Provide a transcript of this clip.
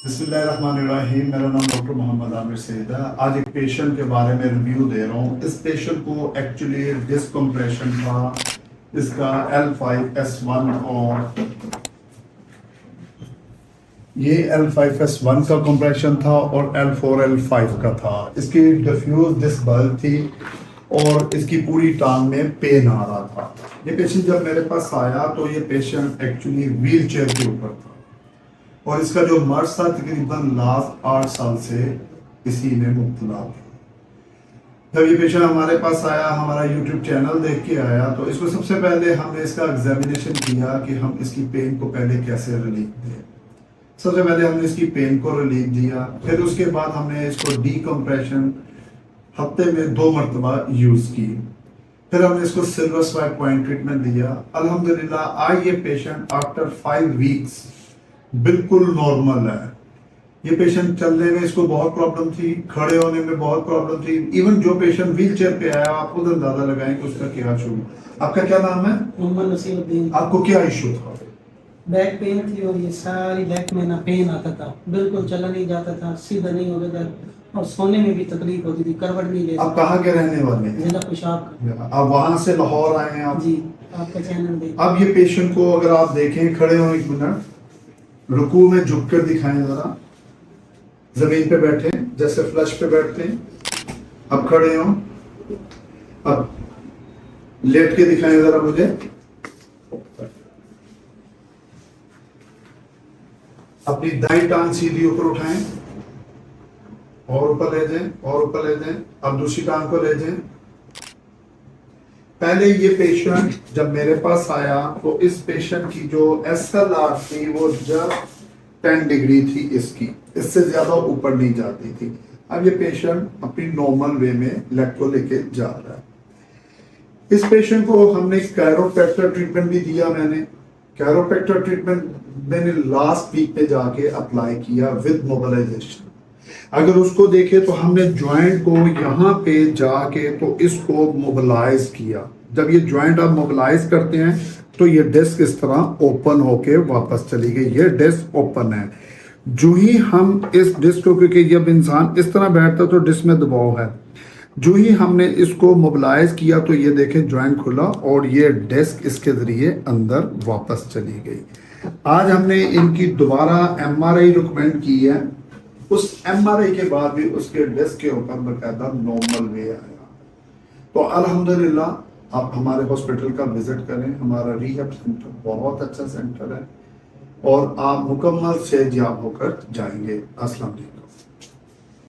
बिस्मिल्लाहिर्रहमानिर्रहीम। मेरा नाम डॉक्टर मोहम्मद आमिर सईद है। आज एक पेशेंट के बारे में रिव्यू दे रहा हूँ। इस पेशेंट को एक्चुअली डिस्क कंप्रेशन था, इसका L5S1 और ये L5S1 का कंप्रेशन था और L4 L5 का था। इसकी डिफ्यूज डिस्क बल्ज थी और इसकी पूरी टांग में पेन आ रहा था। ये पेशेंट जब मेरे पास आया तो ये पेशेंट एक्चुअली व्हील चेयर के ऊपर था और इसका जो मर्ज था तकरीबन लास्ट 8 साल से इसी में मुब्तला था। जब ये पेशेंट हमारे पास आया, हमारा यूट्यूब चैनल देख के आया, तो इसको सबसे पहले हमने इसका एग्जामिनेशन किया कि हम इसकी पेन को पहले कैसे रिलीफ दें। सबसे पहले हमने इसकी पेन को रिलीफ दिया, फिर उसके बाद हमने इसको डीकम्प्रेशन हफ्ते में 2 मरतबा यूज़ की। फिर हमने इसको सिल्वर स्वाइप पॉइंट ट्रीटमेंट दिया। अल्हम्दुलिल्लाह आज ये पेशेंट आफ्टर 5 वीक्स बिल्कुल नॉर्मल है। ये पेशेंट चलने में इसको बहुत प्रॉब्लम थी, खड़े होने में बहुत प्रॉब्लम थी। इवन जो पेशेंट व्हील चेयर पे आया, आप खुद अंदाजा लगाएं कि उसका क्या इशू। आपका क्या नाम है? मोहम्मद नसीरुद्दीन। आपको क्या इशू था? बैक पेन थी और ये सारी बैक में ना पेन आता था, बिल्कुल चला नहीं जाता था, सीधा नहीं होता था और सोने में भी तकलीफ होती थी, करवट नहीं ले आप कहाँ के रहने वाले हैं? जिला पेशाब। आप वहां से लाहौर आए हैं आप? जी, आपका चैनल देख। अब ये पेशेंट को अगर आप देखें, खड़े हो एक मिनट, रुकू में झुक कर दिखाएं जरा, जमीन पे बैठे जैसे फ्लश पे बैठते हैं। अब खड़े हो, अब लेट के दिखाएं जरा मुझे। अपनी दाईं टांग सीधी ऊपर उठाएं और ऊपर ले जाएं और ऊपर ले जाएं। अब दूसरी टांग को ले जाएं। पहले ये पेशेंट जब मेरे पास आया तो इस पेशेंट की जो SLR थी वो जस्ट 10 डिग्री थी इसकी, इससे ज्यादा ऊपर नहीं जाती थी। अब ये पेशेंट अपनी नॉर्मल वे में लेग को लेके जा रहा है। इस पेशेंट को हमने कैरोप्रैक्टर ट्रीटमेंट भी दिया। मैंने कैरोप्रैक्टर ट्रीटमेंट मैंने लास्ट वीक में जाके अप्लाई किया विद मोबिलाइजेशन। अगर उसको देखे तो हमने ज्वाइंट को यहाँ पे जाके तो इसको मोबिलाइज किया। जब ये ज्वाइंट आप मोबिलाइज करते हैं तो ये डिस्क इस तरह ओपन होके वापस चली गई। ये डिस्क ओपन है। जो ही हम इस डिस्क को, क्योंकि जब इंसान इस तरह बैठता तो डिस्क में दबाव है, जो ही हमने इसको मोबिलाइज किया तो ये देखें ज्वाइंट खुला और ये डिस्क इसके जरिए अंदर वापस चली गई। आज हमने इनकी दोबारा MRI रिकमेंड की है। उस MRI के बाद भी उसके डिस्क के ऊपर बकायदा नॉर्मल वे आया। तो अल्हम्दुलिल्लाह आप हमारे हॉस्पिटल का विजिट करें। हमारा रिहैब सेंटर बहुत अच्छा सेंटर है और आप मुकम्मल सेहतयाब होकर जाएंगे। अस्सलाम वालेकुम।